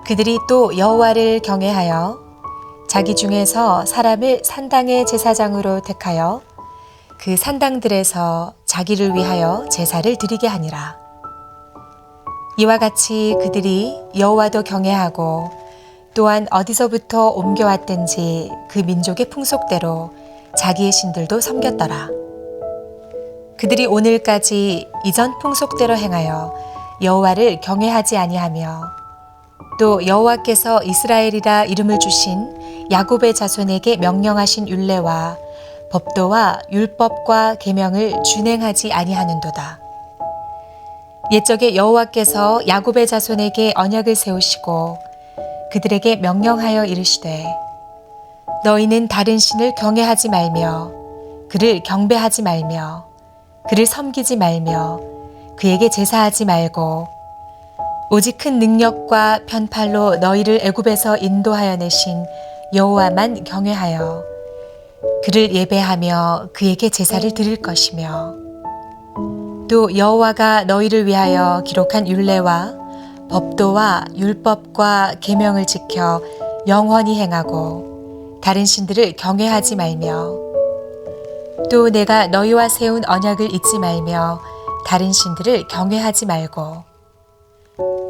그들이 또 여호와를 경외하여 자기 중에서 사람을 산당의 제사장으로 택하여 그 산당들에서 자기를 위하여 제사를 드리게 하니라. 이와 같이 그들이 여호와도 경외하고 또한 어디서부터 옮겨왔든지 그 민족의 풍속대로 자기의 신들도 섬겼더라. 그들이 오늘까지 이전 풍속대로 행하여 여호와를 경외하지 아니하며 또 여호와께서 이스라엘이라 이름을 주신 야곱의 자손에게 명령하신 율례와 법도와 율법과 계명을 준행하지 아니하는도다. 옛적에 여호와께서 야곱의 자손에게 언약을 세우시고 그들에게 명령하여 이르시되 너희는 다른 신을 경외하지 말며 그를 경배하지 말며 그를 섬기지 말며 그에게 제사하지 말고 오직 큰 능력과 편팔로 너희를 애굽에서 인도하여 내신 여호와만 경외하여 그를 예배하며 그에게 제사를 드릴 것이며 또 여호와가 너희를 위하여 기록한 율례와 법도와 율법과 계명을 지켜 영원히 행하고 다른 신들을 경외하지 말며 또 내가 너희와 세운 언약을 잊지 말며 다른 신들을 경외하지 말고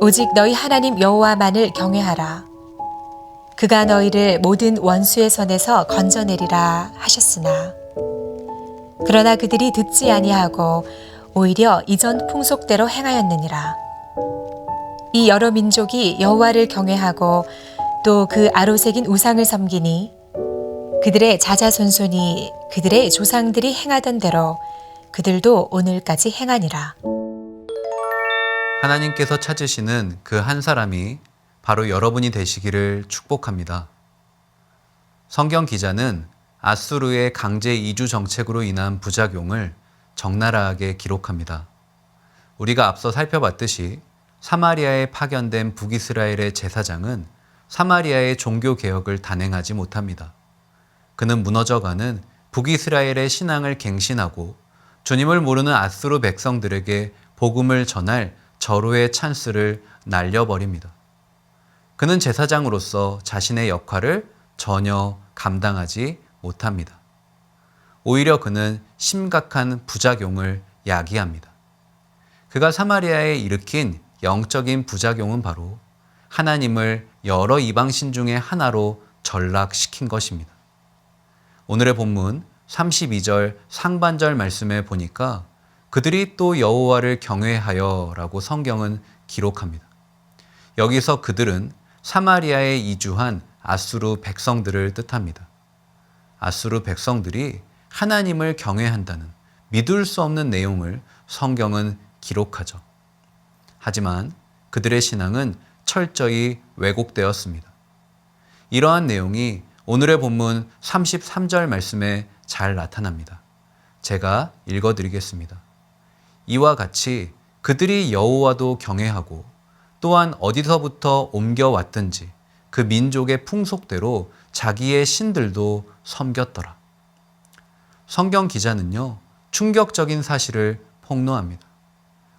오직 너희 하나님 여호와만을 경외하라. 그가 너희를 모든 원수의 손에서 건져내리라 하셨으나 그러나 그들이 듣지 아니하고 오히려 이전 풍속대로 행하였느니라. 이 여러 민족이 여호와를 경외하고 또 그 아로새긴 우상을 섬기니 그들의 자자손손이 그들의 조상들이 행하던 대로 그들도 오늘까지 행하니라. 하나님께서 찾으시는 그 한 사람이 바로 여러분이 되시기를 축복합니다. 성경 기자는 아수르의 강제 이주 정책으로 인한 부작용을 적나라하게 기록합니다. 우리가 앞서 살펴봤듯이 사마리아에 파견된 북이스라엘의 제사장은 사마리아의 종교 개혁을 단행하지 못합니다. 그는 무너져가는 북이스라엘의 신앙을 갱신하고 주님을 모르는 아수르 백성들에게 복음을 전할 절호의 찬스를 날려버립니다. 그는 제사장으로서 자신의 역할을 전혀 감당하지 못합니다. 오히려 그는 심각한 부작용을 야기합니다. 그가 사마리아에 일으킨 영적인 부작용은 바로 하나님을 여러 이방신 중에 하나로 전락시킨 것입니다. 오늘의 본문 32절 상반절 말씀에 보니까 그들이 또 여호와를 경외하여 라고 성경은 기록합니다. 여기서 그들은 사마리아에 이주한 아수르 백성들을 뜻합니다. 아수르 백성들이 하나님을 경외한다는 믿을 수 없는 내용을 성경은 기록하죠. 하지만 그들의 신앙은 철저히 왜곡되었습니다. 이러한 내용이 오늘의 본문 33절 말씀에 잘 나타납니다. 제가 읽어드리겠습니다. 이와 같이 그들이 여호와도 경외하고 또한 어디서부터 옮겨왔든지 그 민족의 풍속대로 자기의 신들도 섬겼더라. 성경 기자는요, 충격적인 사실을 폭로합니다.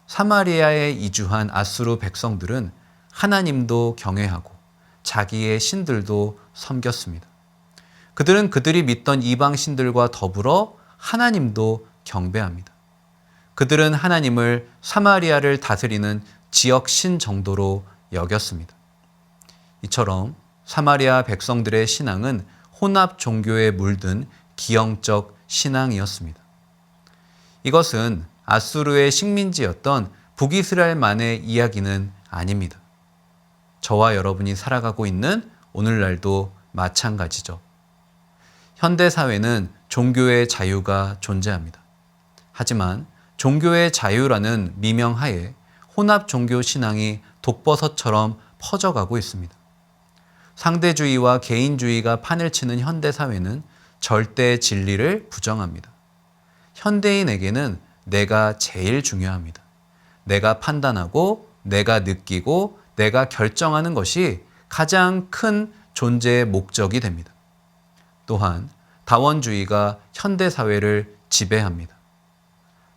사마리아에 이주한 아수르 백성들은 하나님도 경외하고 자기의 신들도 섬겼습니다. 그들은 그들이 믿던 이방 신들과 더불어 하나님도 경배합니다. 그들은 하나님을 사마리아를 다스리는 지역 신 정도로 여겼습니다. 이처럼 사마리아 백성들의 신앙은 혼합 종교에 물든 기형적 신앙이었습니다. 이것은 아수르의 식민지였던 북이스라엘만의 이야기는 아닙니다. 저와 여러분이 살아가고 있는 오늘날도 마찬가지죠. 현대 사회는 종교의 자유가 존재합니다. 하지만 종교의 자유라는 미명하에 혼합 종교 신앙이 독버섯처럼 퍼져가고 있습니다. 상대주의와 개인주의가 판을 치는 현대 사회는 절대 진리를 부정합니다. 현대인에게는 내가 제일 중요합니다. 내가 판단하고 내가 느끼고 내가 결정하는 것이 가장 큰 존재의 목적이 됩니다. 또한 다원주의가 현대 사회를 지배합니다.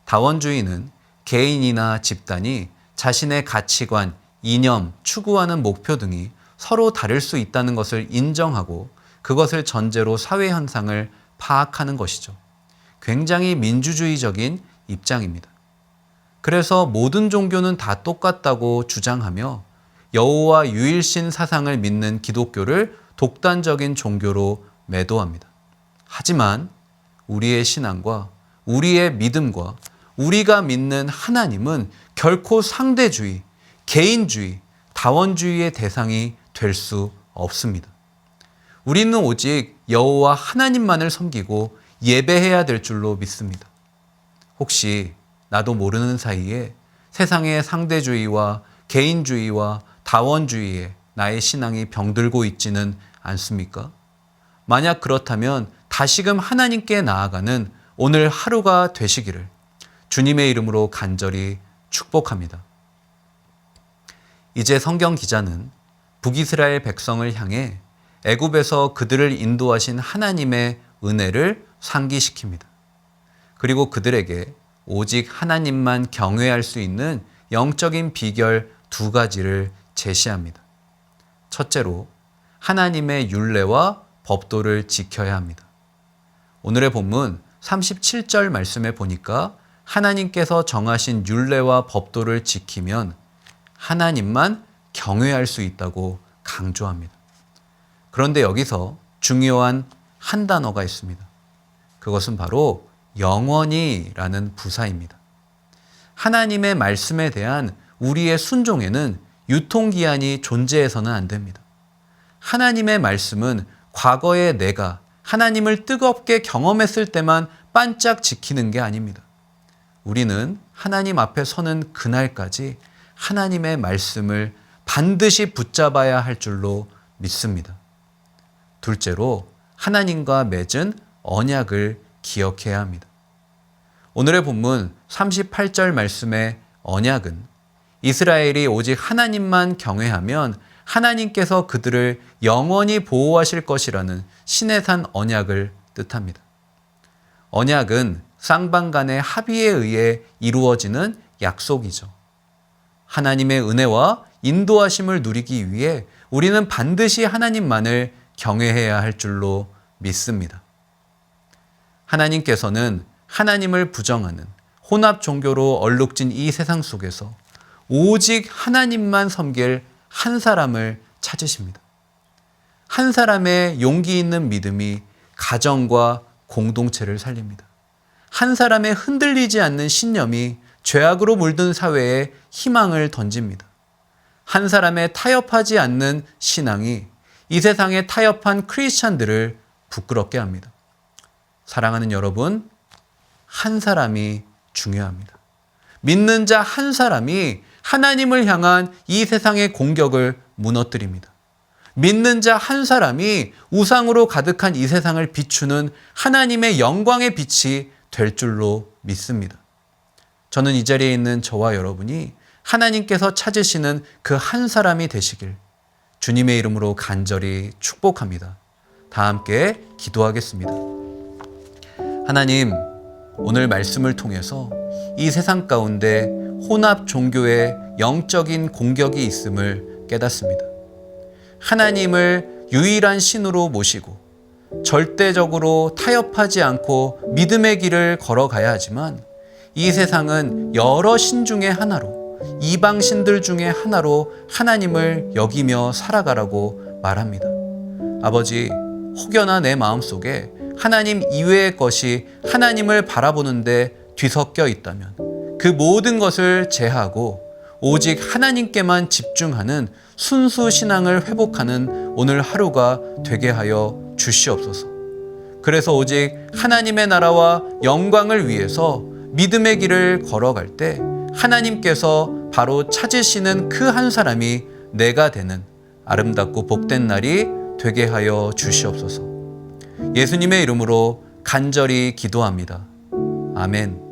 다원주의는 개인이나 집단이 자신의 가치관, 이념, 추구하는 목표 등이 서로 다를 수 있다는 것을 인정하고 그것을 전제로 사회 현상을 파악하는 것이죠. 굉장히 민주주의적인 입장입니다. 그래서 모든 종교는 다 똑같다고 주장하며 여호와 유일신 사상을 믿는 기독교를 독단적인 종교로 매도합니다. 하지만 우리의 신앙과 우리의 믿음과 우리가 믿는 하나님은 결코 상대주의, 개인주의, 다원주의의 대상이 될 수 없습니다. 우리는 오직 여호와 하나님만을 섬기고 예배해야 될 줄로 믿습니다. 혹시 나도 모르는 사이에 세상의 상대주의와 개인주의와 다원주의에 나의 신앙이 병들고 있지는 않습니까? 만약 그렇다면 다시금 하나님께 나아가는 오늘 하루가 되시기를 주님의 이름으로 간절히 축복합니다. 이제 성경 기자는 북이스라엘 백성을 향해 애굽에서 그들을 인도하신 하나님의 은혜를 상기시킵니다. 그리고 그들에게 오직 하나님만 경외할 수 있는 영적인 비결 2가지를 제시합니다. 첫째로 하나님의 율례와 법도를 지켜야 합니다. 오늘의 본문 37절 말씀에 보니까 하나님께서 정하신 율례와 법도를 지키면 하나님만 경외할 수 있다고 강조합니다. 그런데 여기서 중요한 한 단어가 있습니다. 그것은 바로 영원히라는 부사입니다. 하나님의 말씀에 대한 우리의 순종에는 유통기한이 존재해서는 안 됩니다. 하나님의 말씀은 과거에 내가 하나님을 뜨겁게 경험했을 때만 반짝 지키는 게 아닙니다. 우리는 하나님 앞에 서는 그날까지 하나님의 말씀을 반드시 붙잡아야 할 줄로 믿습니다. 둘째로 하나님과 맺은 언약을 기억해야 합니다. 오늘의 본문 38절 말씀의 언약은 이스라엘이 오직 하나님만 경외하면 하나님께서 그들을 영원히 보호하실 것이라는 신의 산 언약을 뜻합니다. 언약은 쌍방 간의 합의에 의해 이루어지는 약속이죠. 하나님의 은혜와 인도하심을 누리기 위해 우리는 반드시 하나님만을 경외해야 할 줄로 믿습니다. 하나님께서는 하나님을 부정하는 혼합 종교로 얼룩진 이 세상 속에서 오직 하나님만 섬길 한 사람을 찾으십니다. 한 사람의 용기 있는 믿음이 가정과 공동체를 살립니다. 한 사람의 흔들리지 않는 신념이 죄악으로 물든 사회에 희망을 던집니다. 한 사람의 타협하지 않는 신앙이 이 세상에 타협한 크리스찬들을 부끄럽게 합니다. 사랑하는 여러분, 한 사람이 중요합니다. 믿는 자 한 사람이 하나님을 향한 이 세상의 공격을 무너뜨립니다. 믿는 자 한 사람이 우상으로 가득한 이 세상을 비추는 하나님의 영광의 빛이 될 줄로 믿습니다. 저는 이 자리에 있는 저와 여러분이 하나님께서 찾으시는 그 한 사람이 되시길 주님의 이름으로 간절히 축복합니다. 다 함께 기도하겠습니다. 하나님, 오늘 말씀을 통해서 이 세상 가운데 혼합 종교의 영적인 공격이 있음을 깨닫습니다. 하나님을 유일한 신으로 모시고 절대적으로 타협하지 않고 믿음의 길을 걸어가야 하지만 이 세상은 여러 신 중에 하나로, 이방 신들 중에 하나로 하나님을 여기며 살아가라고 말합니다. 아버지, 혹여나 내 마음속에 하나님 이외의 것이 하나님을 바라보는데 뒤섞여 있다면 그 모든 것을 제하고 오직 하나님께만 집중하는 순수 신앙을 회복하는 오늘 하루가 되게 하여 주시옵소서. 그래서 오직 하나님의 나라와 영광을 위해서 믿음의 길을 걸어갈 때 하나님께서 바로 찾으시는 그 한 사람이 내가 되는 아름답고 복된 날이 되게 하여 주시옵소서. 예수님의 이름으로 간절히 기도합니다. 아멘.